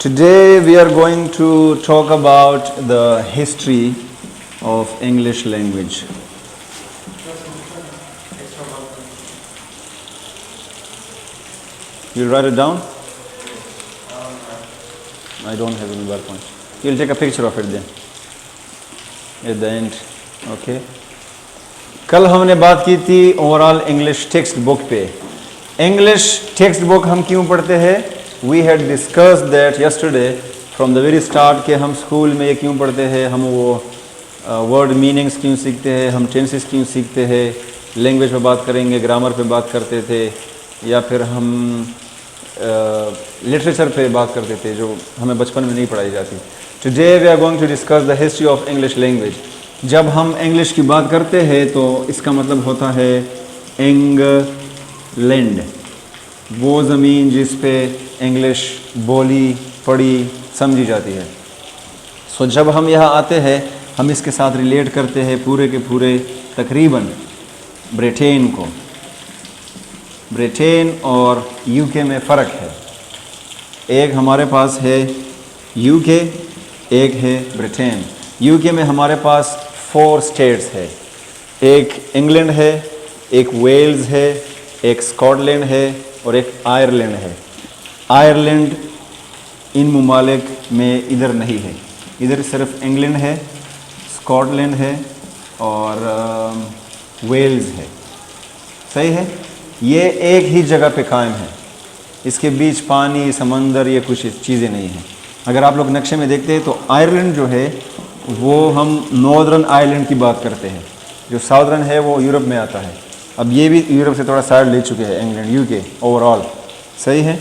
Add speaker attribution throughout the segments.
Speaker 1: Today we are going to talk about the history of English language. You'll write it down? I don't have any PowerPoint. You'll take a picture of it then at the end. Okay. کل ہم نے بات کی تھی overall English text book پہ. English text book ہم کیوں پڑھتے ہیں؟ We had discuss that yesterday from the very start کہ ہم اسکول میں یہ کیوں پڑھتے ہیں، ہم وہ ورڈ میننگس کیوں سیکھتے ہیں، ہم ٹینسز کیوں سیکھتے ہیں، لینگویج پہ بات کریں گے، گرامر پہ بات کرتے تھے، یا پھر ہم لٹریچر پہ بات کرتے تھے جو ہمیں بچپن میں نہیں پڑھائی جاتی. Today we are going to discuss the history of English language. جب ہم انگلش کی بات کرتے ہیں تو اس کا مطلب ہوتا ہے انگلینڈ، وہ زمین جس پہ انگلش بولی پڑھی سمجھی جاتی ہے. سو جب ہم یہاں آتے ہیں ہم اس کے ساتھ ریلیٹ کرتے ہیں پورے کے پورے تقریباً بریٹین کو. بریٹین اور یو کے میں فرق ہے. ایک ہمارے پاس ہے یو کے، ایک ہے بریٹین. یو کے میں ہمارے پاس 4 اسٹیٹس ہے. ایک انگلینڈ ہے، ایک ویلز ہے، ایک اسکاٹ لینڈ ہے اور ایک آئرلینڈ ہے. آئرلینڈ ان ممالک میں ادھر نہیں ہے، ادھر صرف انگلینڈ ہے، اسکاٹ لینڈ ہے اور ویلز ہے. صحیح ہے؟ یہ ایک ہی جگہ پہ قائم ہے، اس کے بیچ پانی سمندر یہ کچھ چیزیں نہیں ہیں. اگر آپ لوگ نقشے میں دیکھتے ہیں تو آئرلینڈ جو ہے وہ ہم ناردرن آئرلینڈ کی بات کرتے ہیں، جو ساؤدرن ہے وہ یورپ میں آتا ہے. اب یہ بھی یورپ سے تھوڑا سائڈ لے چکے ہیں انگلینڈ، یو کے اوور آل. صحیح ہے؟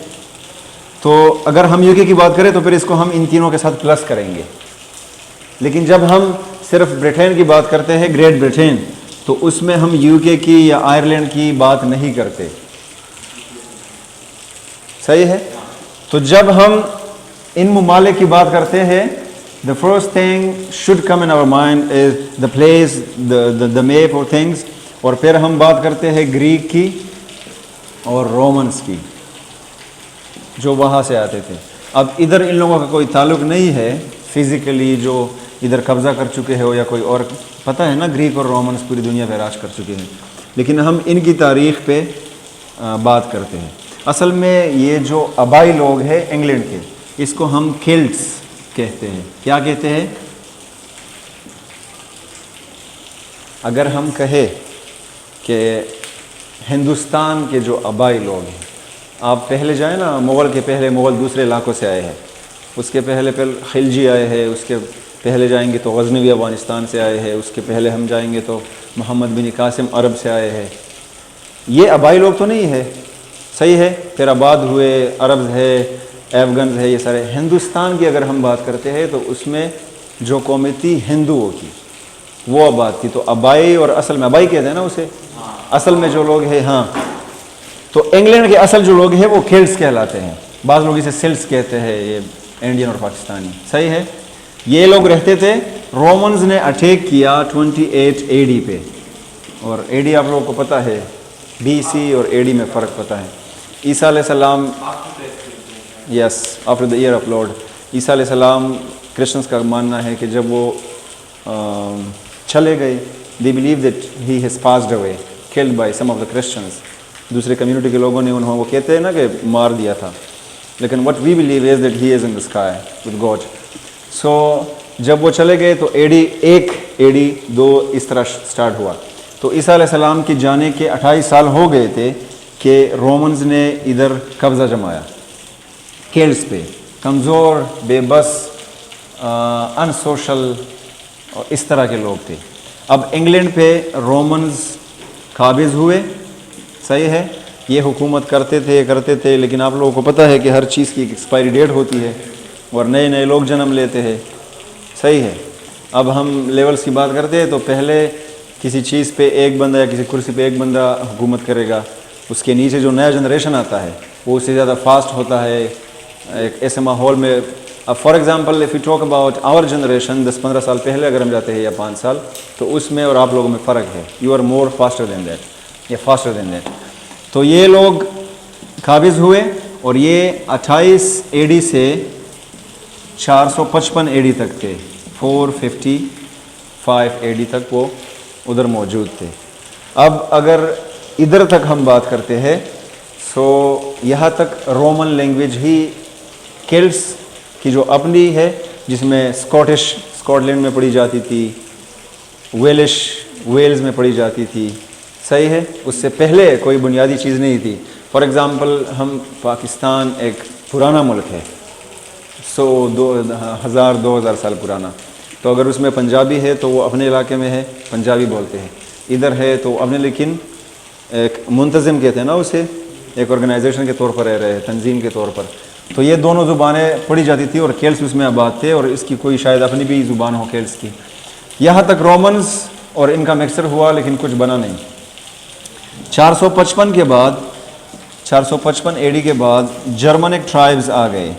Speaker 1: تو اگر ہم یو کے کی بات کریں تو پھر اس کو ہم ان تینوں کے ساتھ پلس کریں گے. لیکن جب ہم صرف بریٹین کی بات کرتے ہیں، گریٹ بریٹین، تو اس میں ہم یو کے کی یا آئرلینڈ کی بات نہیں کرتے. صحیح ہے؟ تو جب ہم ان ممالک کی بات کرتے ہیں the first thing should come in our mind is the place, the map or things. اور پھر ہم بات کرتے ہیں گریک کی اور رومنس کی جو وہاں سے آتے تھے. اب ادھر ان لوگوں کا کوئی تعلق نہیں ہے فزیکلی جو ادھر قبضہ کر چکے ہیں یا کوئی اور. پتہ ہے نا گریک اور رومنس پوری دنیا پہ راج کر چکے ہیں، لیکن ہم ان کی تاریخ پہ بات کرتے ہیں. اصل میں یہ جو آبائی لوگ ہیں انگلینڈ کے، اس کو ہم کیلٹس کہتے ہیں. کیا کہتے ہیں؟ اگر ہم کہیں کہ ہندوستان کے جو آبائی لوگ ہیں، آپ پہلے جائیں نا، مغل کے پہلے مغل دوسرے علاقوں سے آئے ہیں، اس کے پہلے خلجی آئے ہیں، اس کے پہلے جائیں گے تو غزنوی افغانستان سے آئے ہیں، اس کے پہلے ہم جائیں گے تو محمد بن قاسم عرب سے آئے ہیں. یہ آبائی لوگ تو نہیں ہے. صحیح ہے؟ پھر آباد ہوئے، عربز ہے، افغانز ہے، یہ سارے. ہندوستان کی اگر ہم بات کرتے ہیں تو اس میں جو قومیں تھی ہندوؤں کی وہ آباد تھی. تو آبائی اور اصل میں آبائی کہتے ہیں نا اسے، اصل میں جو لوگ ہیں. ہاں، تو انگلینڈ کے اصل جو لوگ ہیں وہ کیلٹس کہلاتے ہیں. بعض لوگ اسے سیلٹس کہتے ہیں، یہ انڈین اور پاکستانی. صحیح ہے؟ یہ لوگ رہتے تھے. رومنز نے اٹیک کیا 28 AD پہ، اور AD آپ لوگوں کو پتہ ہے، BC اور AD میں فرق پتہ ہے. عیسیٰ علیہ السلام، yes, after the year of lord. Isa علیہ السلام کرسچنس کا ماننا ہے کہ جب وہ چلے گئے، they believe that he has passed away, killed by some of the Christians. دوسرے کمیونٹی کے لوگوں نے انہوں وہ کہتے ہیں نا کہ مار دیا تھا، لیکن what we believe is that he is in the sky with God. So جب وہ چلے گئے تو AD 1 AD 2 اس طرح سٹارٹ ہوا. تو عیسیٰ علیہ السلام کی جانے کے 28 سال ہو گئے تھے کہ رومنز نے ادھر قبضہ جمایا کیلٹس پہ. کمزور، بے بس، ان سوشل اور اس طرح کے لوگ تھے. اب انگلینڈ پہ رومنز قابض ہوئے. صحیح ہے؟ یہ حکومت کرتے تھے، لیکن آپ لوگوں کو پتہ ہے کہ ہر چیز کی ایک ایکسپائری ڈیٹ ہوتی ہے اور نئے نئے لوگ جنم لیتے ہیں. صحیح ہے؟ اب ہم لیولز کی بات کرتے ہیں تو پہلے کسی چیز پہ ایک بندہ یا کسی کرسی پہ ایک بندہ حکومت کرے گا، اس کے نیچے جو نیا جنریشن آتا ہے وہ اس سے زیادہ فاسٹ ہوتا ہے. ایک ایسے ماحول میں، اب for example if you talk about our generation 10-15 سال پہلے اگر ہم جاتے ہیں یا 5 سال، تو اس میں اور آپ لوگوں میں فرق ہے. You are more faster than that یا فاسٹر دین دیٹ. تو یہ لوگ قابض ہوئے اور یہ 28 AD سے 455 AD تک تھے, 455 AD تک وہ ادھر موجود تھے. اب اگر ادھر تک ہم بات کرتے ہیں سو یہاں تک رومن لینگویج ہی کیلٹس کی جو اپنی ہے, جس میں اسکاٹ لینڈ میں پڑھی جاتی تھی, ویلز میں پڑھی جاتی تھی, صحیح ہے. اس سے پہلے کوئی بنیادی چیز نہیں تھی. فار ایگزامپل ہم پاکستان ایک پرانا ملک ہے, 1000-2000 سال پرانا, تو اگر اس میں پنجابی ہے تو وہ اپنے علاقے میں ہے, پنجابی بولتے ہیں. ادھر ہے تو اپنے, لیکن ایک منتظم کہتے ہیں نا اسے, ایک آرگنائزیشن کے طور پر رہ رہے ہیں, تنظیم کے طور پر. تو یہ دونوں زبانیں پڑھی جاتی تھی اور کیلٹس اس میں آباد تھے, اور اس کی کوئی شاید اپنی بھی زبان ہو کیلٹس کی. یہاں تک رومنز اور ان کا مکسچر ہوا, لیکن کچھ بنا نہیں. 455 AD کے بعد جرمنک ٹرائبز آ گئے,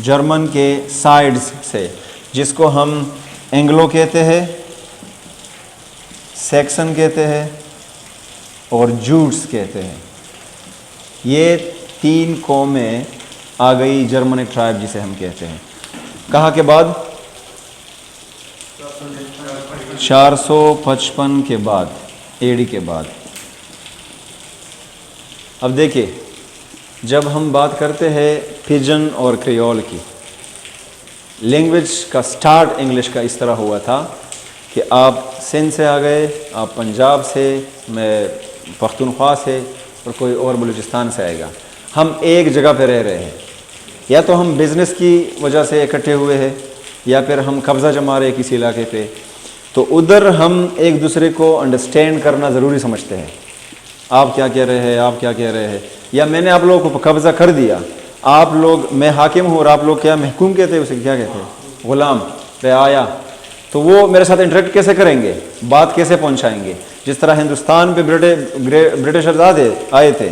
Speaker 1: جرمن کے سائڈز سے, جس کو ہم اینگلو کہتے ہیں, سیکسن کہتے ہیں اور جوٹس کہتے ہیں. یہ 3 قومیں آ گئی جرمنک ٹرائب جسے ہم کہتے ہیں. کہاں کے بعد؟ 455 کے بعد, AD کے بعد. اب دیکھیں, جب ہم بات کرتے ہیں پجن اور کریول کی, لینگویج کا سٹارٹ انگلش کا اس طرح ہوا تھا کہ آپ سندھ سے آ گئے, آپ پنجاب سے, میں پختونخوا سے, اور کوئی اور بلوچستان سے آئے گا. ہم ایک جگہ پہ رہ رہے ہیں, یا تو ہم بزنس کی وجہ سے اکٹھے ہوئے ہیں, یا پھر ہم قبضہ جما رہے ہیں کسی علاقے پہ. تو ادھر ہم ایک دوسرے کو انڈرسٹینڈ کرنا ضروری سمجھتے ہیں. آپ کیا کہہ رہے ہیں, آپ کیا کہہ رہے ہیں, یا میں نے آپ لوگوں کو قبضہ کر دیا, آپ لوگ, میں حاکم ہوں اور آپ لوگ کیا محکوم کہتے ہیں, اسے کیا کہتے ہیں, غلام, رعایا. تو وہ میرے ساتھ انٹریکٹ کیسے کریں گے, بات کیسے پہنچائیں گے؟ جس طرح ہندوستان پہ برٹشرز آئے تھے,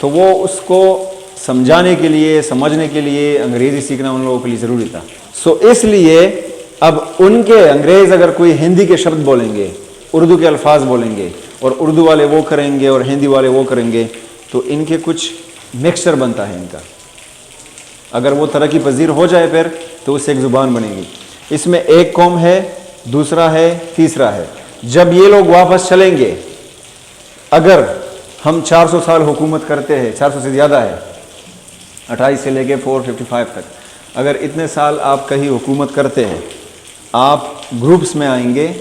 Speaker 1: تو وہ اس کو سمجھانے کے لیے, سمجھنے کے لیے انگریزی سیکھنا ان لوگوں کے لیے ضروری تھا. سو اس لیے اب ان کے انگریز اگر کوئی ہندی کے شبد بولیں گے, اردو کے الفاظ بولیں گے, اور اردو والے وہ کریں گے اور ہندی والے وہ کریں گے, تو ان کے کچھ مکسچر بنتا ہے ان کا. اگر وہ ترقی پذیر ہو جائے پھر تو اس سے ایک زبان بنے گی. اس میں ایک قوم ہے, دوسرا ہے, تیسرا ہے. جب یہ لوگ واپس چلیں گے, اگر ہم 400 سال حکومت کرتے ہیں, 400 سے زیادہ ہے, 28 سے لے کے 455 تک, اگر اتنے سال آپ کہیں حکومت کرتے ہیں, آپ گروپس میں آئیں گے,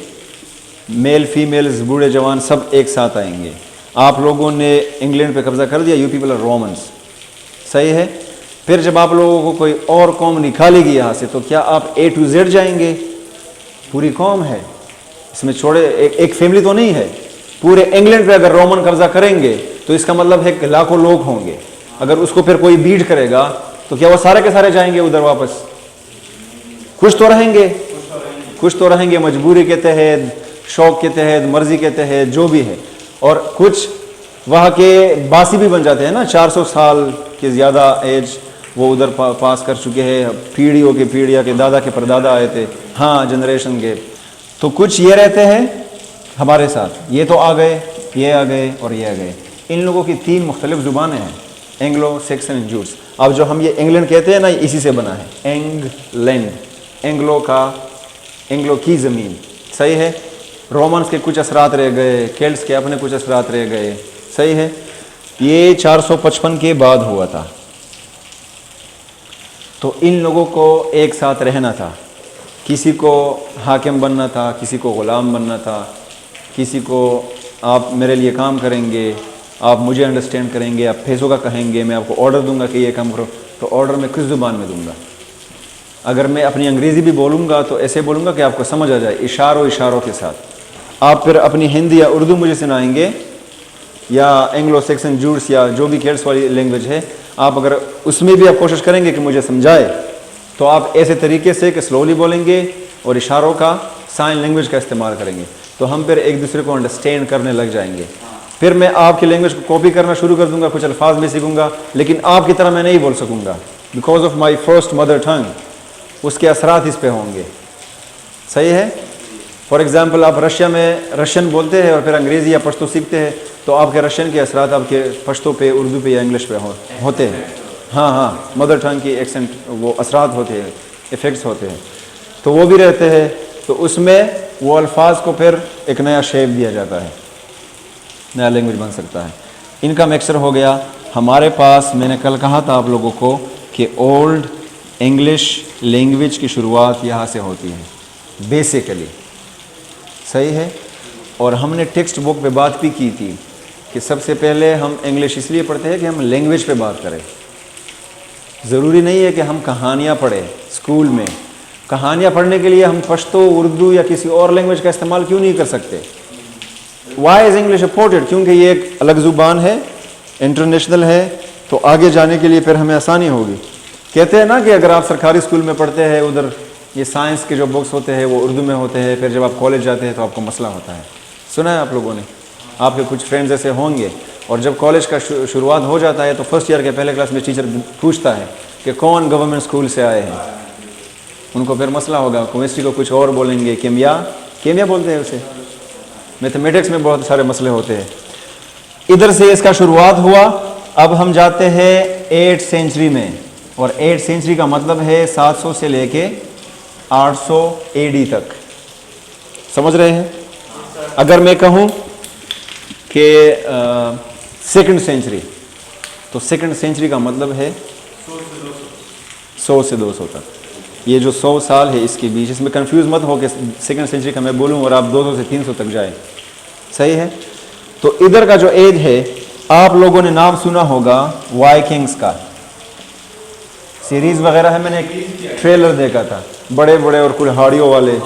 Speaker 1: میل فیمیلز, بوڑھے جوان سب ایک ساتھ آئیں گے. آپ لوگوں نے انگلینڈ پہ قبضہ کر دیا, یو پیپل آر رومنس, صحیح ہے. پھر جب آپ لوگوں کو کوئی اور قوم نکالے گی یہاں سے, تو کیا آپ A to Z جائیں گے؟ پوری قوم ہے اس میں, چھوڑے ایک فیملی تو نہیں ہے. پورے انگلینڈ پہ اگر رومن قبضہ کریں گے تو اس کا مطلب ہے کہ لاکھوں لوگ ہوں گے. اگر اس کو پھر کوئی بیٹ کرے گا تو کیا وہ سارے کے سارے جائیں گے ادھر واپس؟ کچھ تو رہیں گے, کچھ تو رہیں گے, مجبوری کے تحت, شوق کے تحت, مرضی کے تحت, جو بھی ہے. اور کچھ وہاں کے باسی بھی بن جاتے ہیں نا, 400 سال کے زیادہ ایج وہ ادھر پاس کر چکے ہیں, پیڑھیوں کے پیڑھیاں کے دادا کے پردادا آئے تھے, ہاں جنریشن کے. تو کچھ یہ رہتے ہیں ہمارے ساتھ, یہ تو آ گئے, یہ آ گئے اور یہ آ گئے. ان لوگوں کی 3 مختلف زبانیں ہیں, اینگلو, سیکسن اینڈ جوٹس. اب جو ہم یہ انگلینڈ کہتے ہیں نا, اسی سے بنا ہے, انگلینڈ, اینگلو کا, اینگلو کی زمین, صحیح ہے. رومنس کے کچھ اثرات رہ گئے, کیلٹس کے اپنے کچھ اثرات رہ گئے, صحیح ہے. یہ 455 کے بعد ہوا تھا. تو ان لوگوں کو ایک ساتھ رہنا تھا. کسی کو حاکم بننا تھا, کسی کو غلام بننا تھا, کسی کو آپ میرے لیے کام کریں گے, آپ مجھے انڈرسٹینڈ کریں گے, آپ پیسوں کا کہیں گے, میں آپ کو آرڈر دوں گا کہ یہ کام کرو. تو آرڈر میں کس زبان میں دوں گا؟ اگر میں اپنی انگریزی بھی بولوں گا تو ایسے بولوں گا کہ آپ کو سمجھ آ جائے, اشاروں کے ساتھ. آپ پھر اپنی ہندی یا اردو مجھے سنائیں گے, یا اینگلو سیکسن جوٹس یا جو بھی کیلٹس والی لینگویج ہے, آپ اگر اس میں بھی آپ کوشش کریں گے کہ مجھے سمجھائے, تو آپ ایسے طریقے سے کہ سلولی بولیں گے اور اشاروں کا, سائن لینگویج کا استعمال کریں گے, تو ہم پھر ایک دوسرے کو انڈرسٹینڈ کرنے لگ جائیں گے. پھر میں آپ کی لینگویج کو کاپی کرنا شروع کر دوں گا, کچھ الفاظ بھی سیکھوں گا, لیکن آپ کی طرح میں نہیں بول سکوں گا, because of my first mother tongue. اس کے اثرات اس پہ ہوں گے, صحیح ہے. فار ایگزامپل آپ رشیا میں رشین بولتے ہیں اور پھر انگریزی یا پشتو سیکھتے ہیں, تو آپ کے رشین کے اثرات آپ کے پشتو پہ, اردو پہ یا انگلش پہ ہوتے ہیں. ہاں, مدر ٹنگ کی ایکسنٹ وہ اثرات ہوتے ہیں. افیکٹس ہوتے ہیں تو وہ بھی رہتے ہیں، تو اس میں وہ الفاظ کو پھر ایک نیا شیپ دیا جاتا ہے، نیا لینگویج بن سکتا ہے۔ ان کا مکسچر ہو گیا۔ ہمارے پاس میں نے کل کہا تھا آپ لوگوں کو کہ اولڈ انگلش لینگویج کی شروعات یہاں سے ہوتی ہے بیسیکلی، صحیح ہے؟ اور ہم نے ٹیکسٹ بک پہ بات بھی کی تھی کہ سب سے پہلے ہم انگلش اس لیے پڑھتے ہیں کہ ہم لینگویج پہ بات کریں۔ ضروری نہیں ہے کہ ہم کہانیاں پڑھیں اسکول میں، کہانیاں پڑھنے کے لیے ہم پشتو، اردو یا کسی اور لینگویج کا استعمال کیوں نہیں کر سکتے؟ Why is English important? کیونکہ یہ ایک الگ زبان ہے، انٹرنیشنل ہے، تو آگے جانے کے لیے پھر ہمیں آسانی ہوگی۔ کہتے ہیں نا کہ اگر آپ سرکاری اسکول میں پڑھتے ہیں، ادھر یہ سائنس کے جو بکس ہوتے ہیں وہ اردو میں ہوتے ہیں، پھر جب آپ کالج جاتے ہیں تو آپ کو مسئلہ ہوتا ہے۔ سنا ہے آپ لوگوں نے؟ آپ کے کچھ فرینڈز ایسے ہوں گے، اور جب کالج کا شروعات ہو جاتا ہے تو فرسٹ ایئر کے پہلے کلاس میں ٹیچر پوچھتا ہے کہ کون گورنمنٹ اسکول سے آئے ہیں، ان کو پھر مسئلہ ہوگا، کیمسٹری کو کچھ اور بولیں گے، کیمیا بولتے ہیں اسے، میتھمیٹکس میں بہت سارے مسئلے ہوتے ہیں۔ ادھر سے اس کا شروعات ہوا۔ اب ہم جاتے ہیں 8 سینچری میں، اور 8 سینچری کا مطلب ہے 700 سے لے کے 800 AD تک، سمجھ رہے ہیں؟ اگر میں کہوں کہ سیکنڈ سینچری، تو سیکنڈ سینچری کا مطلب ہے 100 سے 200 تک، یہ جو 100 سال ہے اس کے بیچ، اس میں کنفیوز مت ہو کہ سیکنڈ سینچری کا میں بولوں اور آپ 200 سے 300 تک جائیں، صحیح ہے؟ تو ادھر کا جو ایج ہے، آپ لوگوں نے نام سنا ہوگا وائکنگز کا، سیریز وغیرہ ہے، میں نے ایک ٹریلر دیکھا تھا، بڑے بڑے اور کلہاڑیوں والے۔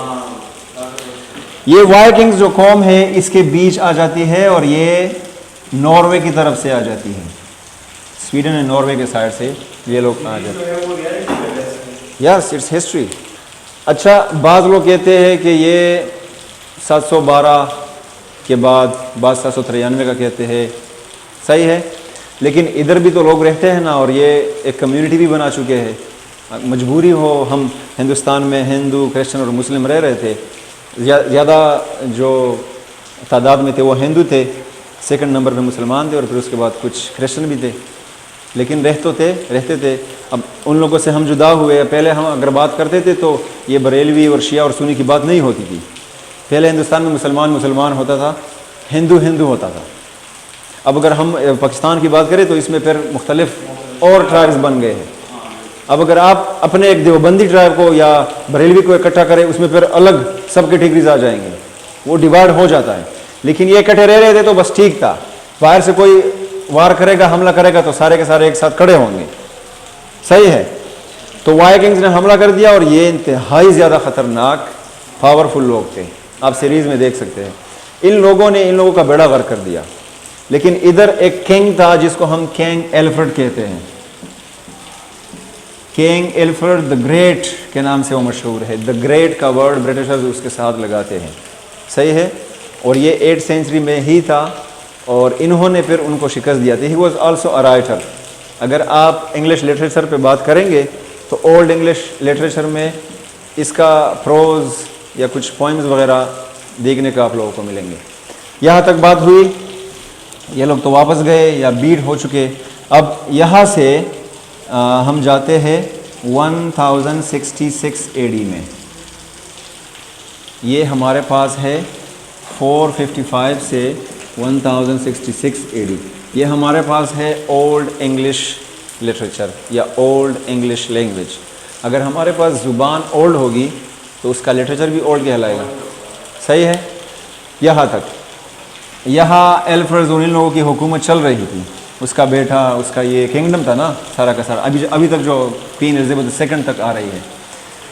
Speaker 1: یہ وائکنگز جو قوم ہے اس کے بیچ آ جاتی ہے، اور یہ ناروے کی طرف سے آ جاتی ہے، سویڈن اور ناروے کے سائڈ سے یہ لوگ آ جاتے ہیں۔ یس، اٹس ہسٹری۔ اچھا، بعض لوگ کہتے ہیں کہ یہ 712 کے بعد، بعض 793 کا کہتے ہیں، صحیح ہے، لیکن ادھر بھی تو لوگ رہتے ہیں نا، اور یہ ایک کمیونٹی بھی بنا چکے ہیں، مجبوری ہو، ہم ہندوستان میں ہندو، کرسچن اور مسلم رہ رہے تھے، زیادہ جو تعداد میں تھے وہ ہندو تھے، سیکنڈ نمبر پہ مسلمان تھے، اور پھر اس کے بعد کچھ کرسچن بھی تھے، لیکن رہتے تھے۔ اب ان لوگوں سے ہم جدا ہوئے۔ پہلے ہم اگر بات کرتے تھے تو یہ بریلوی اور شیعہ اور سنی کی بات نہیں ہوتی تھی، پہلے ہندوستان میں مسلمان ہوتا تھا، ہندو ہوتا تھا۔ اب اگر ہم پاکستان کی بات کریں تو اس میں پھر مختلف اور ٹرائبز بن گئے ہیں۔ اب اگر آپ اپنے ایک دیوبندی ٹرائب کو یا بریلوی کو اکٹھا کریں، اس میں پھر الگ سب کیٹیگریز آ جائیں گے، وہ ڈیوائڈ ہو جاتا ہے۔ لیکن یہ اکٹھے رہ رہے تھے تو بس ٹھیک تھا، باہر سے کوئی وار کرے گا، حملہ کرے گا تو سارے کے سارے ایک ساتھ کھڑے ہوں گے، صحیح ہے؟ تو وائکنگز نے حملہ کر دیا، اور یہ انتہائی زیادہ خطرناک پاورفل لوگ تھے، آپ سیریز میں دیکھ سکتے ہیں۔ ان لوگوں نے ان لوگوں کا بیڑا غرق کر دیا۔ لیکن ادھر ایک کنگ تھا جس کو ہم کنگ ایلفرڈ کہتے ہیں، کنگ ایلفرڈ دی گریٹ کے نام سے وہ مشہور ہے۔ دی گریٹ کا ورڈ برٹشرز اس کے ساتھ لگاتے ہیں، صحیح ہے؟ اور یہ 8 سینچری میں ہی تھا، اور انہوں نے پھر ان کو شکست دیا تھی۔ He was also a writer. اگر آپ انگلش لٹریچر پہ بات کریں گے تو اولڈ انگلش لٹریچر میں اس کا پروز یا کچھ پوئمز وغیرہ دیکھنے کا آپ لوگوں کو ملیں گے۔ یہاں تک بات ہوئی، یہ لوگ تو واپس گئے یا بیٹ ہو چکے۔ اب یہاں سے ہم جاتے ہیں 1066 AD میں، یہ ہمارے پاس ہے 455 سے 1066 AD، یہ ہمارے پاس ہے اولڈ انگلش لٹریچر یا اولڈ انگلش لینگویج۔ اگر ہمارے پاس زبان اولڈ ہوگی تو اس کا لٹریچر بھی اولڈ کہلائے گا، صحیح ہے؟ یہاں تک، یہاں ایلفرڈ اور ان لوگوں کی حکومت چل رہی تھی، اس کا بیٹا، اس کا یہ کنگڈم تھا نا سارا کا سارا، ابھی تک جو کوئین الزبتھ سیکنڈ تک آ رہی ہے۔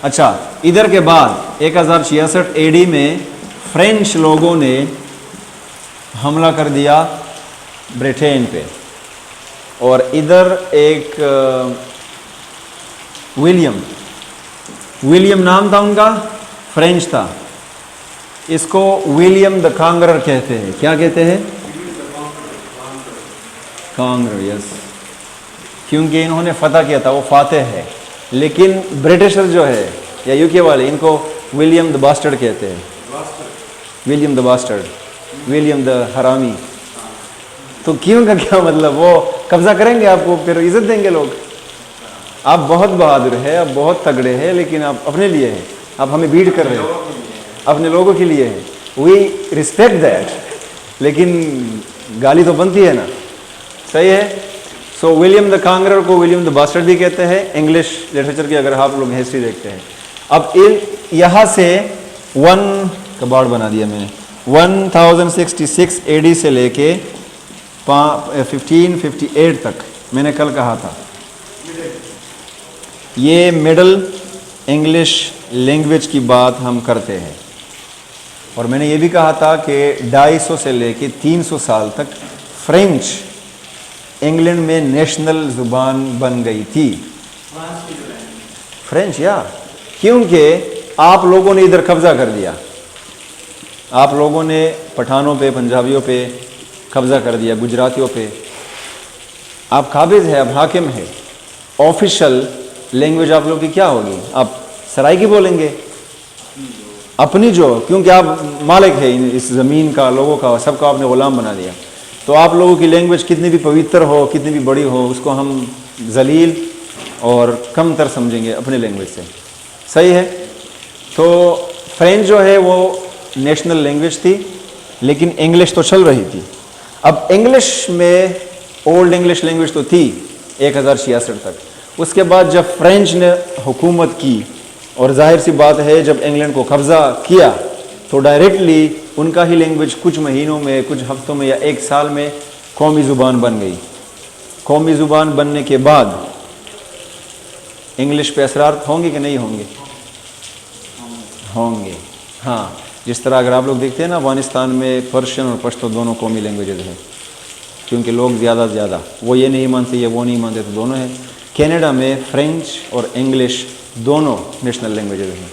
Speaker 1: اچھا، ادھر کے بعد 1066 AD میں فرینچ لوگوں نے حملہ کر دیا برٹین پہ، اور ادھر ایک ولیم نام تھا ان کا، فرینچ تھا، اس کو ولیم دا کانگرر کہتے ہیں۔ کیا کہتے ہیں؟ کانگرر، یس، کیونکہ انہوں نے فتح کیا تھا، وہ فاتح ہے۔ لیکن برٹشر جو ہے یا UK والے ان کو ولیم دا باسٹرڈ کہتے ہیں، ولیم دا باسٹرڈ، ولیم دا حرامی۔ تو کیوں کا کیا مطلب؟ وہ قبضہ کریں گے آپ کو، پھر عزت دیں گے لوگ، آپ بہت بہادر ہے، آپ بہت تگڑے ہیں، لیکن آپ اپنے لیے ہیں، آپ ہمیں بیٹ کر رہے ہیں، اپنے لوگوں کے لیے ہیں. وی ریسپیکٹ دیٹ، لیکن گالی تو بنتی ہے نا. صحیح ہے. سو ولیم دا کانگرر کو ولیم دا باسٹرڈ بھی کہتے ہیں انگلش لٹریچر کی، اگر آپ لوگ ہسٹری دیکھتے ہیں. اب یہاں سے کباڑ بنا دیا میں نے. 1066 اے ڈی سے لے کے 1558 تک میں نے کل کہا تھا یہ مڈل انگلش لینگویج کی بات ہم کرتے ہیں. اور میں نے یہ بھی کہا تھا کہ 250 سے لے کے 300 سال تک فرینچ انگلینڈ میں نیشنل زبان بن گئی تھی. فرینچ کیونکہ آپ لوگوں نے ادھر قبضہ کر دیا، آپ لوگوں نے پٹھانوں پہ، پنجابیوں پہ قبضہ کر دیا، گجراتیوں پہ. آپ قابض ہے، اب حاکم ہے. آفیشل لینگویج آپ لوگوں کی کیا ہوگی؟ آپ سرائیکی بولیں گے اپنی کیونکہ آپ مالک ہے اس زمین کا، لوگوں کا، سب کو آپ نے غلام بنا دیا. تو آپ لوگوں کی لینگویج کتنی بھی پوتر ہو، کتنی بھی بڑی ہو، اس کو ہم ذلیل اور کم تر سمجھیں گے اپنے لینگویج سے. صحیح ہے. تو فرینچ ہے وہ نیشنل لینگویج تھی، لیکن انگلش تو چل رہی تھی. اب انگلش میں اولڈ انگلش لینگویج تو تھی 1066 تک. اس کے بعد جب فرینچ نے حکومت کی، اور ظاہر سی بات ہے جب انگلینڈ کو قبضہ کیا تو ڈائریکٹلی ان کا ہی لینگویج کچھ مہینوں میں، کچھ ہفتوں میں یا ایک سال میں قومی زبان بن گئی. قومی زبان بننے کے بعد انگلش پہ اثرات ہوں گے کہ نہیں ہوں گے؟ ہوں گے. ہاں، جس طرح اگر آپ لوگ دیکھتے ہیں نا افغانستان میں پرشین اور پشتو دونوں قومی لینگویجز ہیں، کیونکہ لوگ زیادہ وہ یہ نہیں مانتے، یہ وہ نہیں مانتے، تو دونوں ہیں. کینیڈا میں فرینچ اور انگلش دونوں نیشنل لینگویجز ہیں،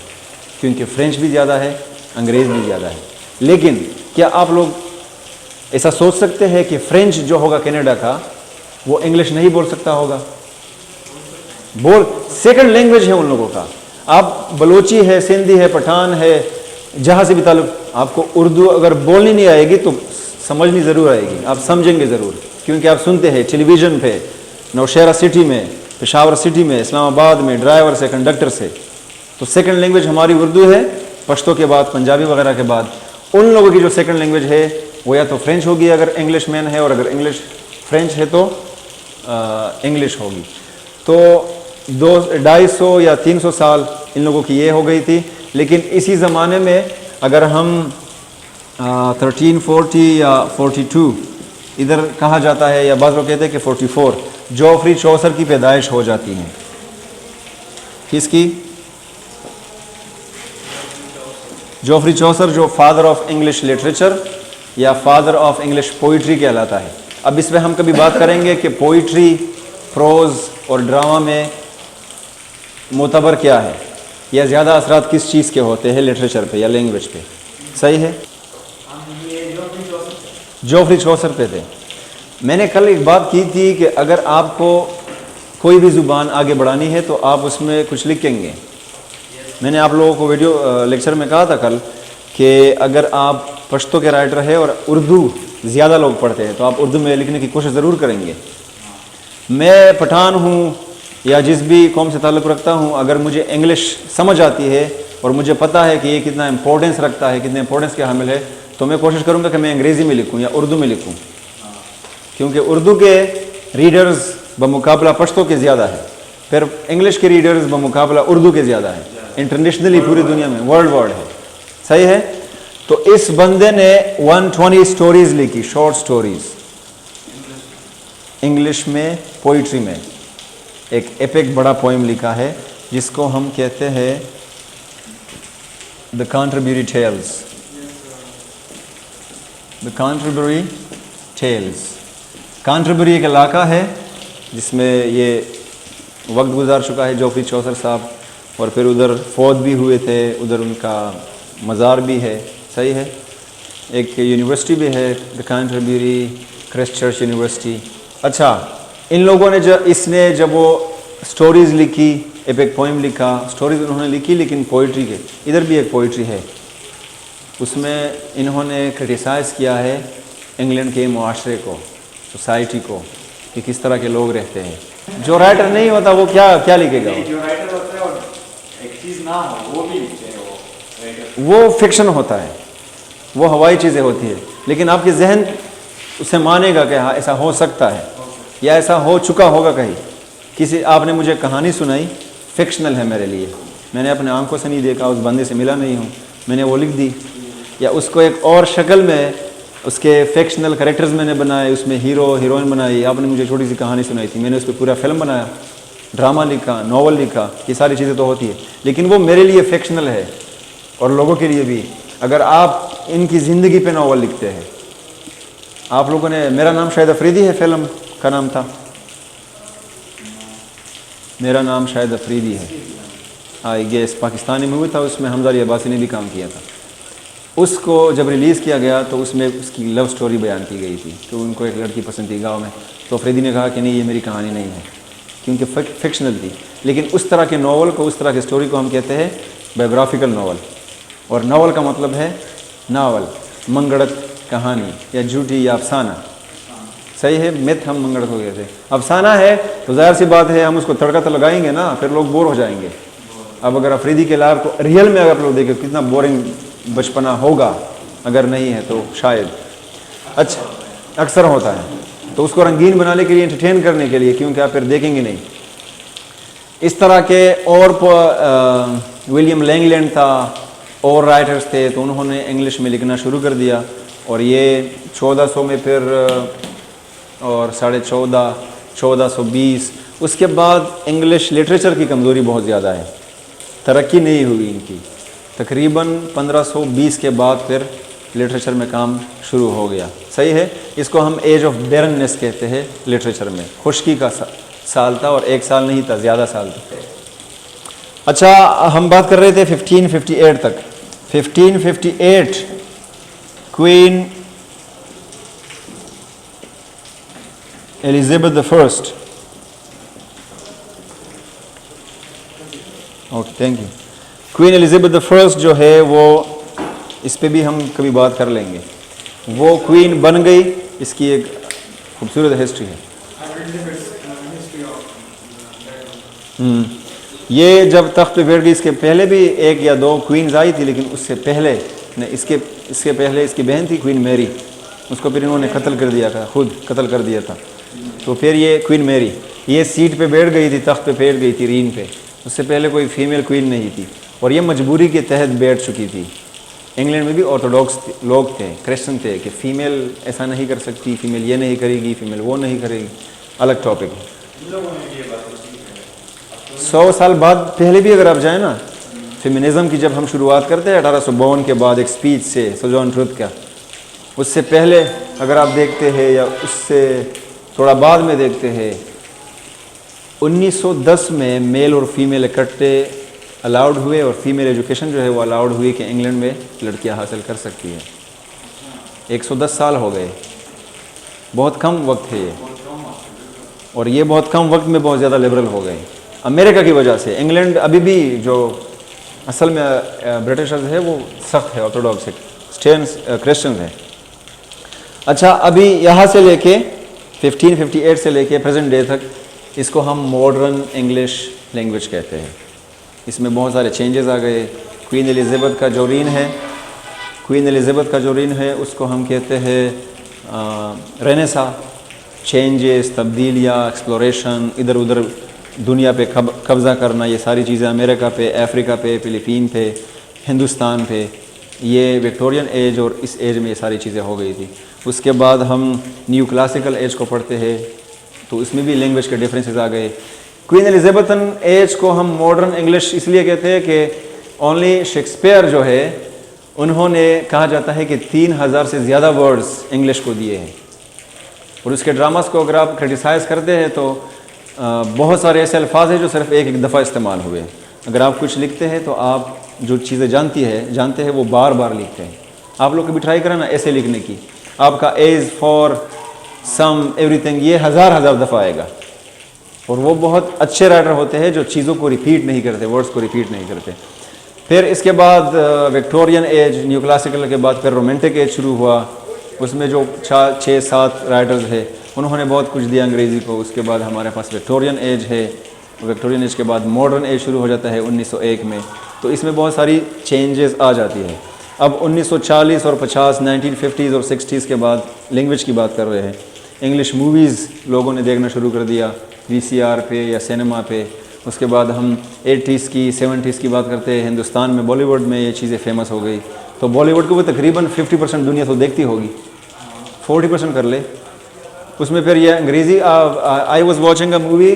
Speaker 1: کیونکہ فرینچ بھی زیادہ ہے، انگریز بھی زیادہ ہے. لیکن کیا آپ لوگ ایسا سوچ سکتے ہیں کہ فرینچ جو ہوگا کینیڈا کا وہ انگلش نہیں بول سکتا ہوگا؟ سیکنڈ لینگویج ہے ان لوگوں کا. آپ بلوچی ہے، سندھی ہے، پٹھان ہے، جہاں سے بھی تعلق، آپ کو اردو اگر بولنی نہیں آئے گی تو سمجھنی ضرور آئے گی، آپ سمجھیں گے ضرور، کیونکہ آپ سنتے ہیں ٹیلی ویژن پہ، نوشہرہ سٹی میں، پشاور سٹی میں، اسلام آباد میں، ڈرائیور سے، کنڈکٹر سے. تو سیکنڈ لینگویج ہماری اردو ہے، پشتو کے بعد، پنجابی وغیرہ کے بعد. ان لوگوں کی جو سیکنڈ لینگویج ہے وہ یا تو فرینچ ہوگی اگر انگلش مین ہے، اور اگر انگلش فرینچ ہے تو انگلش ہوگی. تو 250 یا 300 سال ان لوگوں کی یہ ہو گئی تھی. لیکن اسی زمانے میں اگر ہم 1340 یا 42 ادھر کہا جاتا ہے، یا بعض لوگ کہتے ہیں کہ 44 جوفری چوسر کی پیدائش ہو جاتی ہے. کس کی؟ جوفری چوسر، جو فادر آف انگلش لٹریچر یا فادر آف انگلش پوئٹری کہلاتا ہے. اب اس پہ ہم کبھی بات کریں گے کہ پوئٹری، پروز اور ڈرامہ میں معتبر کیا ہے، یا زیادہ اثرات کس چیز کے ہوتے ہیں لٹریچر پہ یا لینگویج پہ. صحیح ہے. جوفری چوسر پہ تھے. میں نے کل ایک بات کی تھی کہ اگر آپ کو کوئی بھی زبان آگے بڑھانی ہے تو آپ اس میں کچھ لکھیں گے. میں نے آپ لوگوں کو ویڈیو لیکچر میں کہا تھا کل کہ اگر آپ پشتو کے رائٹر ہے اور اردو زیادہ لوگ پڑھتے ہیں تو آپ اردو میں لکھنے کی کوشش ضرور کریں گے. میں پٹھان ہوں یا جس بھی قوم سے تعلق رکھتا ہوں، اگر مجھے انگلش سمجھ آتی ہے اور مجھے پتہ ہے کہ یہ کتنا امپورٹنس رکھتا ہے، کتنے امپورٹنس کے حامل ہے، تو میں کوشش کروں گا کہ میں انگریزی میں لکھوں یا اردو میں لکھوں، کیونکہ اردو کے ریڈرز بمقابلہ پشتو کے زیادہ ہے، پھر انگلش کے ریڈرز بمقابلہ اردو کے زیادہ ہے. انٹرنیشنلی پوری دنیا میں ورلڈ وائڈ ہے. صحیح ہے. تو اس بندے نے 120 سٹوریز لکھی، شارٹ سٹوریز انگلش میں، پوئٹری میں. ایک ایپک بڑا پوئم لکھا ہے جس کو ہم کہتے ہیں دا کانٹربیوری ٹیلز. دا کانٹربیوری ٹیلز. کانٹربیوری ایک علاقہ ہے جس میں یہ وقت گزار چکا ہے جوفری چوسر صاحب، اور پھر ادھر فوت بھی ہوئے تھے، ادھر ان کا مزار بھی ہے. صحیح ہے. ایک یونیورسٹی بھی ہے دا کانٹربیوری کرسٹ چرچ یونیورسٹی. اچھا، ان لوگوں نے جب وہ سٹوریز لکھی، ایک پوئم لکھا، سٹوریز انہوں نے لکھی لیکن پوئٹری کے. ادھر بھی ایک پوئٹری ہے، اس میں انہوں نے کرٹیسائز کیا ہے انگلینڈ کے معاشرے کو، سوسائٹی کو، کہ کس طرح کے لوگ رہتے ہیں. جو رائٹر نہیں ہوتا وہ کیا لکھے گا؟
Speaker 2: جو رائٹر ہوتا ہے اور ایک چیز نہ ہو وہ بھی لکھتے ہیں وہ رائٹر.
Speaker 1: وہ فکشن ہوتا ہے، وہ ہوائی چیزیں ہوتی ہے، لیکن آپ کے ذہن اسے مانے گا کہ ہاں ایسا ہو سکتا ہے یا ایسا ہو چکا ہوگا کہیں. کسی آپ نے مجھے کہانی سنائی، فکشنل ہے میرے لیے، میں نے اپنے آنکھوں سے نہیں دیکھا، اس بندے سے ملا نہیں ہوں، میں نے وہ لکھ دی، یا اس کو ایک اور شکل میں اس کے فکشنل کریکٹرز میں نے بنائے، اس میں ہیرو ہیروئن بنائی. آپ نے مجھے چھوٹی سی کہانی سنائی تھی، میں نے اس پہ پورا فلم بنایا، ڈرامہ لکھا، ناول لکھا. یہ ساری چیزیں تو ہوتی ہے، لیکن وہ میرے لیے فکشنل ہے اور لوگوں کے لیے بھی. اگر آپ ان کی زندگی پہ ناول لکھتے ہیں، آپ لوگوں نے میرا نام شاہد افریدی ہے، فلم کا نام تھا میرا نام شاہد افریدی ہے، آئی گیس پاکستانی مووی تھا، اس میں حمزہ علی عباسی نے بھی کام کیا تھا. اس کو جب ریلیز کیا گیا تو اس میں اس کی لو سٹوری بیان کی گئی تھی کہ ان کو ایک لڑکی پسند تھی گاؤں میں، تو افریدی نے کہا کہ نہیں یہ میری کہانی نہیں ہے کیونکہ فکشنل تھی. لیکن اس طرح کے ناول کو، اس طرح کی سٹوری کو ہم کہتے ہیں بایوگرافیکل ناول. اور ناول کا مطلب ہے ناول، منگڑت کہانی یا جھوٹی یا افسانہ. صحیح ہے، میتھ ہم منگڑ کو کہتے ہیں. افسانہ ہے تو ظاہر سی بات ہے ہم اس کو تڑکا تو لگائیں گے نا، پھر لوگ بور ہو جائیں گے. اب اگر افریدی کے لائف کو ریئل میں اگر لوگ دیکھیں کتنا بورنگ بچپنا ہوگا، اگر نہیں ہے تو شاید اچھا اکثر ہوتا ہے. تو اس کو رنگین بنانے کے لیے، انٹرٹین کرنے کے لیے، کیونکہ آپ پھر دیکھیں گے نہیں. اس طرح کے اور ولیم لینگلینڈ تھا، اور رائٹرز تھے، تو انہوں نے انگلش میں لکھنا شروع کر دیا. اور یہ 1400 میں پھر اور 1450 1420. اس کے بعد انگلش لٹریچر کی کمزوری بہت زیادہ ہے، ترقی نہیں ہوئی ان کی. تقریباً 1520 کے بعد پھر لٹریچر میں کام شروع ہو گیا. صحیح ہے، اس کو ہم ایج آف بیرننس کہتے ہیں لٹریچر میں. خشکی کا سال تھا، اور ایک سال نہیں تھا، زیادہ سال تھا. اچھا، ہم بات کر رہے تھے 1558 تک. 1558 queen Elizabeth the first. Okay, thank you. Queen Elizabeth the first جو ہے وہ، اس پہ بھی ہم کبھی بات کر لیں گے. وہ کوئین بن گئی، اس کی ایک خوبصورت ہسٹری ہے. یہ جب تخت پہ بیٹھ گئی، اس کے پہلے بھی ایک یا دو کوئینز آئی تھی، لیکن اس سے پہلے اس کے پہلے اس کی بہن تھی کوئین میری، اس کو پھر انہوں نے قتل کر دیا تھا، خود قتل کر دیا تھا. تو پھر یہ کوئین میری یہ سیٹ پہ بیٹھ گئی تھی، تخت پہ بیٹھ گئی تھی، رین پہ. اس سے پہلے کوئی فیمیل کوئین نہیں تھی، اور یہ مجبوری کے تحت بیٹھ چکی تھی. انگلینڈ میں بھی آرتھوڈاکس لوگ تھے، کرسچن تھے، کہ فیمیل ایسا نہیں کر سکتی، فیمیل یہ نہیں کرے گی، فیمیل وہ نہیں کرے گی. الگ ٹاپک ہے. 100 سال بعد پہلے بھی اگر آپ جائیں نا، فیمنزم کی جب ہم شروعات کرتے ہیں 1852 کے بعد ایک سپیچ سے سوجان ٹروتھ کا، اس سے پہلے اگر آپ دیکھتے ہیں یا اس سے تھوڑا بعد میں دیکھتے ہیں، 1910 میں میل اور فیمیل اکٹھے الاؤڈ ہوئے، اور فیمیل ایجوکیشن جو ہے وہ الاؤڈ ہوئی کہ انگلینڈ میں لڑکیاں حاصل کر سکتی ہیں. 110 سال ہو گئے، بہت کم وقت ہے یہ، اور یہ بہت کم وقت میں بہت زیادہ لبرل ہو گئے امریکہ کی وجہ سے. انگلینڈ ابھی بھی جو اصل میں برٹشرز ہے وہ سخت ہے، آرتھوڈاکس کرسچنز ہیں. اچھا، ابھی یہاں سے لے کے 1558 سے لے کے پریزنٹ ڈے تک اس کو ہم ماڈرن انگلش لینگویج کہتے ہیں. اس میں بہت سارے چینجز آ گئے. کوئین ایلزابتھ کا جو رین ہے اس کو ہم کہتے ہیں رینیسا. چینجز، تبدیلیاں، ایکسپلوریشن، ادھر ادھر دنیا پہ قبضہ کرنا، یہ ساری چیزیں امریکہ پہ، افریقہ پہ، فلپین پہ، ہندوستان پہ. یہ وکٹورین ایج اور اس ایج میں یہ ساری چیزیں ہو گئی تھی. اس کے بعد ہم نیو کلاسیکل ایج کو پڑھتے ہیں، تو اس میں بھی لینگویج کے ڈفرینسز آ گئے. کوئین ایلزابتھن ایج کو ہم ماڈرن انگلش اس لیے کہتے ہیں کہ اونلی شیکسپیئر جو ہے انہوں نے کہا جاتا ہے کہ 3000 سے زیادہ ورڈز انگلش کو دیے ہیں، اور اس کے ڈراماز کو اگر آپ کرٹیسائز کرتے ہیں تو بہت سارے ایسے الفاظ ہیں جو صرف ایک دفعہ استعمال ہوئے. اگر آپ کچھ لکھتے ہیں تو آپ جو چیزیں جانتے ہیں وہ بار بار لکھتے ہیں. آپ لوگ کبھی ٹرائی کریں نا ایسے لکھنے کی، آپ کا as, for, some, every thing یہ ہزار دفعہ آئے گا. اور وہ بہت اچھے رائٹر ہوتے ہیں جو چیزوں کو ریپیٹ نہیں کرتے، ورڈز کو ریپیٹ نہیں کرتے. پھر اس کے بعد وکٹورین ایج، نیو کلاسیکل کے بعد پھر رومانٹک ایج شروع ہوا. اس میں جو 6-7 رائٹرز ہیں انہوں نے بہت کچھ دیا انگریزی کو. اس کے بعد ہمارے پاس وکٹورین ایج ہے, وکٹورین ایج کے بعد ماڈرن ایج شروع ہو جاتا ہے 1901 میں. تو اس میں بہت ساری چینجز آ جاتی ہے. اب 1940 اور 50 1950s اور 60s کے بعد لینگویج کی بات کر رہے ہیں. انگلش موویز لوگوں نے دیکھنا شروع کر دیا VCR پہ یا سینما پہ. اس کے بعد ہم 80s کی 70s کی بات کرتے ہیں. ہندوستان میں بالی ووڈ میں یہ چیزیں فیمس ہو گئی. تو بالی ووڈ کو وہ تقریباً 50% دنیا تو دیکھتی ہوگی, 40% کر لے. اس میں پھر یہ انگریزی. I was watching a movie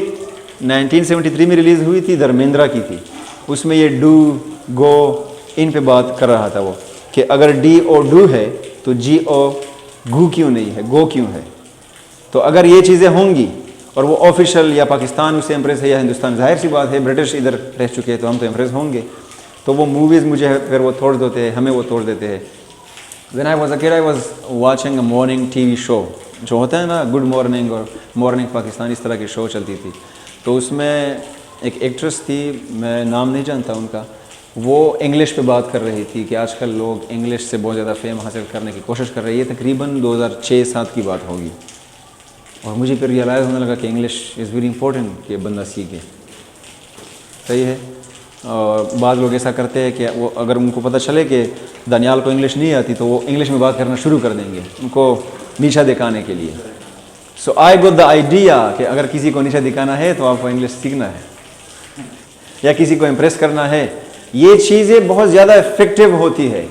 Speaker 1: 1973 میں ریلیز ہوئی تھی, دھرمیندرا کی تھی. اس میں یہ ڈو گو ان پہ بات کر رہا تھا وہ, کہ اگر ڈی او ڈو ہے تو جی او گو کیوں نہیں ہے, گو کیوں ہے. تو اگر یہ چیزیں ہوں گی اور وہ آفیشیل یا پاکستان سے امپریس ہے یا ہندوستان, ظاہر سی بات ہے برٹش ادھر رہ چکے ہیں تو ہم تو امپریس ہوں گے. تو وہ موویز مجھے پھر وہ توڑ دیتے ہیں, ہمیں وہ توڑ دیتے ہیں. When I was a kid, I was watching a morning TV show جو ہوتا ہے نا, گڈ مارننگ اور مارننگ پاکستان, اس طرح کی شو چلتی تھی. تو اس میں ایک ایکٹریس تھی, میں نام نہیں جانتا ان کا, وہ انگلش پہ بات کر رہی تھی کہ آج کل لوگ انگلش سے بہت زیادہ فیم حاصل کرنے کی کوشش کر رہے ہیں. یہ تقریباً 2006-07 کی بات ہوگی. اور مجھے پھر ریئلائز ہونے لگا کہ انگلش از ویری امپورٹنٹ کہ بندہ سیکھے. صحیح ہے. اور بعض لوگ ایسا کرتے ہیں کہ وہ اگر ان کو پتہ چلے کہ دانیال کو انگلش نہیں آتی تو وہ انگلش میں بات کرنا شروع کر دیں گے ان کو نیچا دکھانے کے لیے. سو آئی گوٹ دا آئیڈیا کہ اگر کسی کو نیچا دکھانا ہے تو آپ کو انگلش سیکھنا ہے یا کسی کو امپریس کرنا ہے. یہ چیزیں بہت زیادہ افیکٹو ہوتی ہے.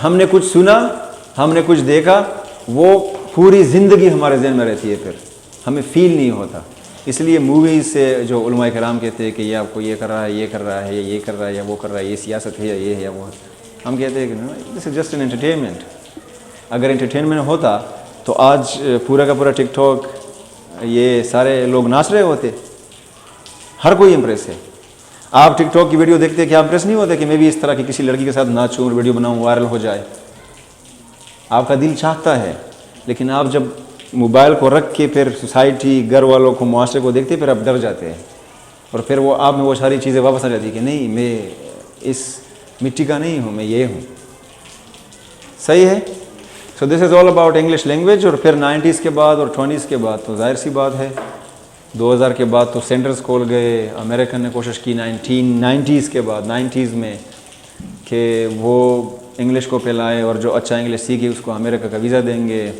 Speaker 1: ہم نے کچھ سنا, ہم نے کچھ دیکھا, وہ پوری زندگی ہمارے ذہن میں رہتی ہے, پھر ہمیں فیل نہیں ہوتا. اس لیے موویز سے جو علماء کرام کہتے ہیں کہ یہ آپ کو یہ کر رہا ہے, یہ کر رہا ہے, یہ کر رہا ہے یا وہ کر رہا ہے, یہ سیاست ہے یا یہ ہے یا وہ ہے, ہم کہتے ہیں کہ دس از جسٹ این انٹرٹینمنٹ. اگر انٹرٹینمنٹ ہوتا تو آج پورا کا پورا ٹک ٹاک یہ سارے لوگ ناچ رہے ہوتے. ہر کوئی امپریس ہے. آپ ٹک ٹاک کی ویڈیو دیکھتے کہ آپ امپریس نہیں ہوتے کہ میں بھی اس طرح کی کسی لڑکی کے ساتھ ناچوں اور ویڈیو بناؤں, وائرل ہو جائے. آپ کا دل چاہتا ہے, لیکن آپ جب موبائل کو رکھ کے پھر سوسائٹی, گھر والوں کو, معاشرے کو دیکھتے پھر آپ ڈر جاتے ہیں. اور پھر وہ آپ میں وہ ساری چیزیں واپس آ جاتی کہ نہیں, میں اس مٹی کا نہیں ہوں, میں یہ ہوں. صحیح ہے. سو دس از آل اباؤٹ انگلش لینگویج. اور پھر 90s کے بعد اور 20s کے بعد تو ظاہر سی بات ہے 2000 کے بعد تو سینٹرز کھول گئے. امریکن نے کوشش کی 1990s کے بعد 90s میں کہ وہ انگلش کو پھیلائے اور جو اچھا انگلش سیکھے اس کو امریکہ کا ویزا دیں گے.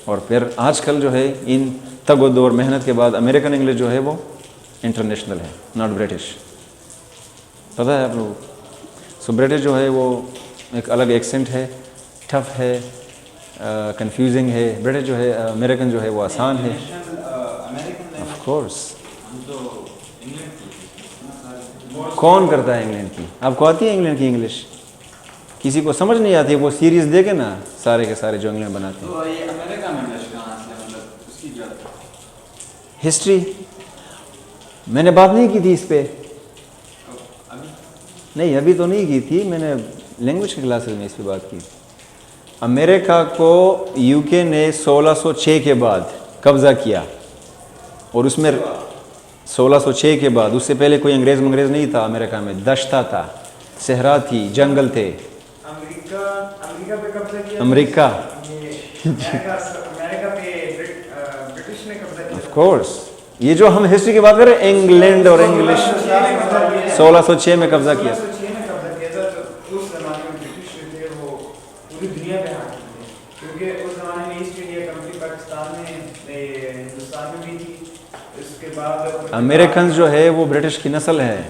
Speaker 1: اور پھر آج کل جو ہے ان تگ و دو اور محنت کے بعد امریکن انگلش جو ہے وہ انٹرنیشنل ہے, ناٹ برٹش. پتہ ہے آپ لوگوں. سو برٹش جو ہے وہ ایک الگ ایکسنٹ ہے, ٹف ہے, کنفیوزنگ ہے. برٹش جو ہے, امریکن جو ہے وہ آسان ہے. Of course. کون کرتا ہے انگلینڈ کی؟ آپ کو آتی ہے انگلینڈ کی انگلش؟ کسی کو سمجھ نہیں آتی. وہ سیریز دیکھے نا سارے کے سارے جو انگلینڈ بناتے ہیں. ہسٹری میں نے بات نہیں کی تھی اس پہ. نہیں ابھی تو نہیں کی تھی, میں نے لینگویج کی کلاسز میں اس پہ بات کی. امریکہ کو UK نے 1606 کے بعد قبضہ کیا, اور اس میں 1606 کے بعد, اس سے پہلے کوئی انگریز نہیں تھا امریکہ میں. دشتہ تھا, صحرا تھی, جنگل تھے.
Speaker 3: امریکہ پہ قبضہ کیا.
Speaker 1: امریکہ آف کورس. یہ جو ہم ہسٹری کی بات کر رہے ہیں, انگلینڈ اور انگلش 1606 میں قبضہ کیا.
Speaker 3: اس زمانے میں برٹش جو تھے وہ پوری دنیا پہ حاکم تھے, کیونکہ اس زمانے میں ایسٹ انڈیا کمپنی پاکستان میں, ہندوستان میں بھی تھی. اس کے بعد
Speaker 1: امریکنز جو ہے وہ برٹش کی نسل ہے.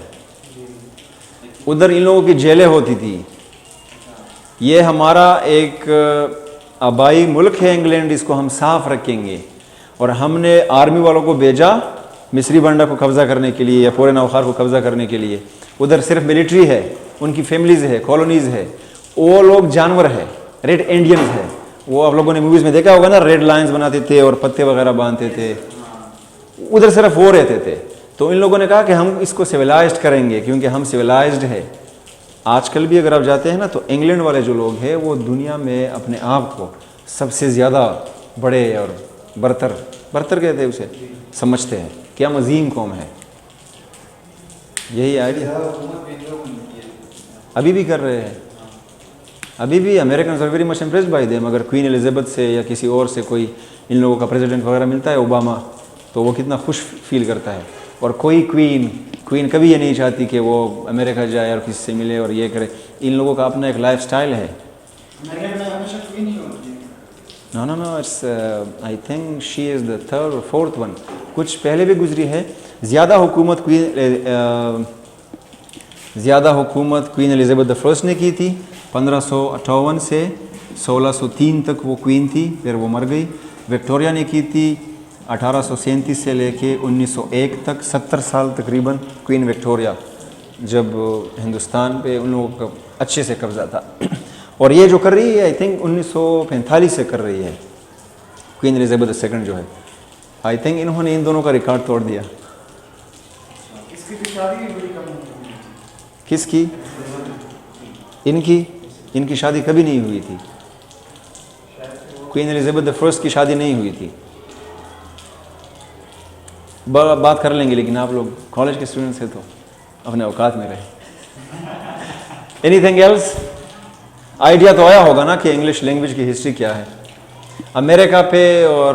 Speaker 1: ادھر ان لوگوں کی جیلیں ہوتی تھی. یہ ہمارا ایک آبائی ملک ہے انگلینڈ, اس کو ہم صاف رکھیں گے. اور ہم نے آرمی والوں کو بھیجا مصری بنڈا کو قبضہ کرنے کے لیے یا پورے نوخار کو قبضہ کرنے کے لیے. ادھر صرف ملٹری ہے, ان کی فیملیز ہے, کالونیز ہے. وہ لوگ جانور ہے, ریڈ انڈینز ہے. وہ آپ لوگوں نے موویز میں دیکھا ہوگا نا, ریڈ لائنز بناتے تھے اور پتے وغیرہ باندھتے تھے. ادھر صرف وہ رہتے تھے. تو ان لوگوں نے کہا کہ ہم اس کو سویلائزڈ کریں گے کیونکہ ہم سویلائزڈ ہے. آج کل بھی اگر آپ جاتے ہیں نا تو انگلینڈ والے جو لوگ ہیں وہ دنیا میں اپنے آپ کو سب سے زیادہ بڑے اور برتر کہتے ہیں اسے, سمجھتے ہیں کیا عظیم قوم ہے. یہی آئیڈیا ابھی بھی کر رہے ہیں. ابھی بھی Americans are very much impressed by them. اگر کوئین الزبتھ سے یا کسی اور سے کوئی ان لوگوں کا پریزیڈنٹ وغیرہ ملتا ہے اوباما, تو وہ کتنا خوش فیل کرتا ہے. اور کوئی کوئین کبھی یہ نہیں چاہتی کہ وہ امریکہ جائے اور کسی سے ملے اور یہ کرے. ان لوگوں کا اپنا ایک لائف سٹائل ہے. No, it's I think she is the third or fourth one. کچھ پہلے بھی گزری ہے. زیادہ حکومت کوئین الزبتھ the فرسٹ نے کی تھی. 1558 سے 1603 تک وہ کوئین تھی, پھر وہ مر گئی. وکٹوریہ نے کی تھی 1837 سے لے کے 1901 تک, 70 سال تقریباً کوئین وکٹوریہ, جب ہندوستان پہ ان لوگوں کا اچھے سے قبضہ تھا. اور یہ جو کر رہی ہے آئی تھنک 1945 سے کر رہی ہے کوئین الزبتھ سیکنڈ جو ہے. آئی تھنک انہوں نے ان دونوں کا ریکارڈ توڑ دیا.
Speaker 3: اس کی شادی بڑی کم ہوئی.
Speaker 1: کس کی؟ ان کی شادی کبھی نہیں ہوئی تھی. کوئین الزبتھ فرسٹ کی شادی نہیں ہوئی تھی. بات کر لیں گے, لیکن آپ لوگ کالج کے اسٹوڈنٹس ہیں تو اپنے اوقات میں رہے. Any thing else? آئیڈیا تو آیا ہوگا نا کہ انگلش لینگویج کی ہسٹری کیا ہے. امریکہ پہ اور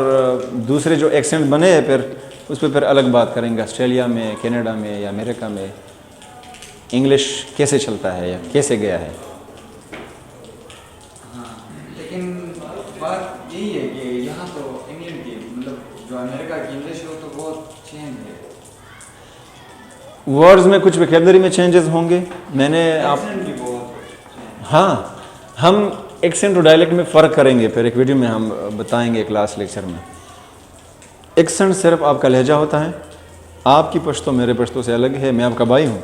Speaker 1: دوسرے جو ایکسنٹ بنے ہیں پھر اس پہ پھر الگ بات کریں گے. آسٹریلیا میں, کینیڈا میں یا امریکہ میں انگلش کیسے چلتا ہے یا کیسے گیا ہے.
Speaker 2: لیکن بات یہی ہے کہ یہاں تو انگلینڈ کی مطلب جو امریکہ کی انگلش ہے وہ تو بہت چینج ہے.
Speaker 1: ورڈز میں کچھ ویکیبلری میں چینجز ہوں گے. میں نے ہاں ہم ایکسنٹ اور ڈائلیکٹ میں فرق کریں گے, پھر ایک ویڈیو میں ہم بتائیں گے کلاس لیکچر میں. ایکسنٹ صرف آپ کا لہجہ ہوتا ہے. آپ کی پشتو میرے پشتو سے الگ ہے. میں آپ کا بھائی ہوں,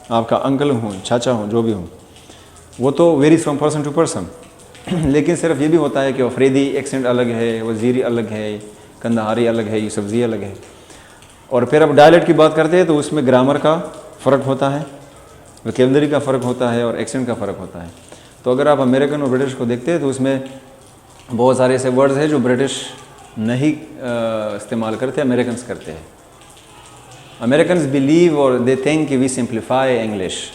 Speaker 1: آپ کا انکل ہوں, چاچا ہوں, جو بھی ہوں, وہ تو varies from person to person. لیکن صرف یہ بھی ہوتا ہے کہ افریدی ایکسنٹ الگ ہے, وزیری الگ ہے, کندہاری الگ ہے, یوسفزئی الگ ہے. اور پھر اب ڈائلیکٹ کی بات کرتے ہیں تو اس میں گرامر کا فرق ہوتا ہے, ویکیبلری کا فرق ہوتا ہے اور ایکسنٹ کا فرق ہوتا ہے. تو اگر آپ امریکن اور برٹش کو دیکھتے ہیں تو اس میں بہت سارے ایسے ورڈز ہیں جو برٹش نہیں استعمال کرتے, امریکنز کرتے ہیں. امریکنز بلیو اور دے تھنک کہ وی سمپلیفائی انگلش,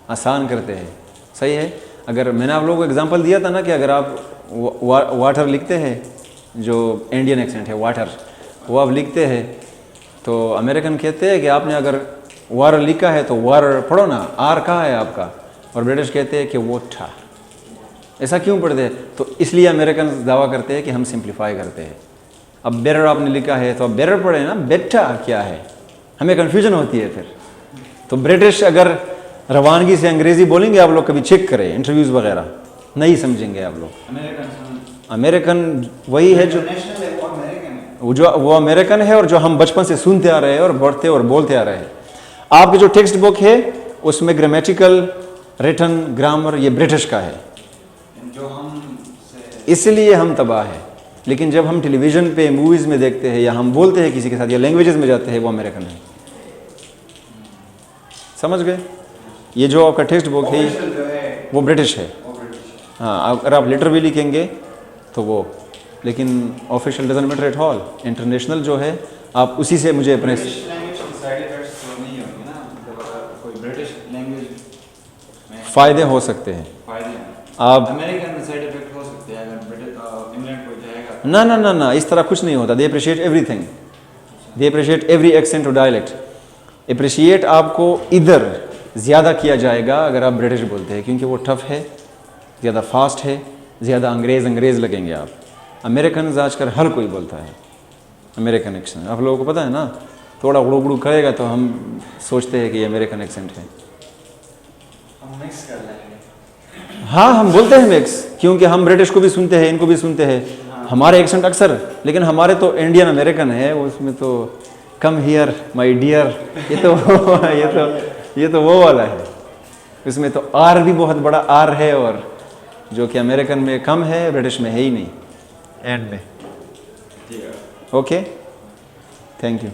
Speaker 1: آسان کرتے ہیں. صحیح ہے. اگر میں نے آپ لوگوں کو ایگزامپل دیا تھا نا کہ اگر آپ واٹر لکھتے ہیں, جو انڈین ایکسنٹ ہے واٹر, وہ آپ لکھتے ہیں تو امریکن کہتے ہیں کہ آپ نے اگر واٹر لکھا ہے تو واٹر پڑھو نا, آر کہاں ہے آپ کا, اور برٹش کہتے ہیں کہ واٹر. ایسا کیوں پڑھتے ہیں؟ تو اس لیے امریکن دعویٰ کرتے ہیں کہ ہم سمپلیفائی کرتے ہیں. اب بیٹر آپ نے لکھا ہے تو اب بیٹر پڑھیں نا, بیٹا کیا ہے, ہمیں کنفیوژن ہوتی ہے پھر. تو برٹش اگر روانگی سے انگریزی بولیں گے, آپ لوگ کبھی چیک کریں انٹرویوز وغیرہ, نہیں سمجھیں گے آپ لوگ. امریکن وہی ہے جو وہ امریکن ہے اور جو ہم بچپن سے سنتے آ رہے ہیں اور پڑھتے اور بولتے آ رہے ہیں. آپ کی جو ٹیکسٹ بک ہے اس میں گرامیٹیکل ریٹن گرامر یہ برٹش کا ہے, اس لیے ہم تباہ ہیں. لیکن جب ہم ٹیلی ویژن پہ موویز میں دیکھتے ہیں یا ہم بولتے ہیں کسی کے ساتھ یا لینگویجز میں جاتے ہیں, وہ امریکن ہے. سمجھ گئے؟ یہ جو آپ کا ٹیکسٹ بک ہے وہ برٹش ہے. ہاں, اگر آپ لیٹر بھی لکھیں گے تو وہ, لیکن official doesn't matter at all. International جو ہے آپ اسی سے مجھے اپنے فائدے ہو سکتے ہیں. آپ نہ اس طرح کچھ نہیں ہوتا. دے اپریشیٹ ایوری تھنگ, دے اپریشیٹ ایوری ایکسنٹ اور ڈائلیکٹ. اپریشیٹ آپ کو ادھر زیادہ کیا جائے گا اگر آپ برٹش بولتے ہیں, کیونکہ وہ ٹف ہے, زیادہ فاسٹ ہے, زیادہ انگریز لگیں گے آپ. امریکنز آج کل ہر کوئی بولتا ہے امریکن ایکسنٹ. آپ لوگوں کو پتہ ہے نا, تھوڑا گڑو گڑو کرے گا تو ہم سوچتے ہیں کہ یہ امریکن ایکسنٹ ہے. ہاں ہم بولتے ہیں مکس, کیونکہ ہم برٹش کو بھی سنتے ہیں, ان کو بھی سنتے ہیں. ہمارے ایکسنٹ اکثر, لیکن ہمارے تو انڈین امریکن ہے, اس میں تو کم ہیئر مائی ڈیئر, یہ تو وہ والا ہے. اس میں تو آر بھی بہت بڑا آر ہے, اور جو کہ امریکن میں کم ہے, برٹش میں ہے ہی نہیں اینڈ میں. Okay, thank you.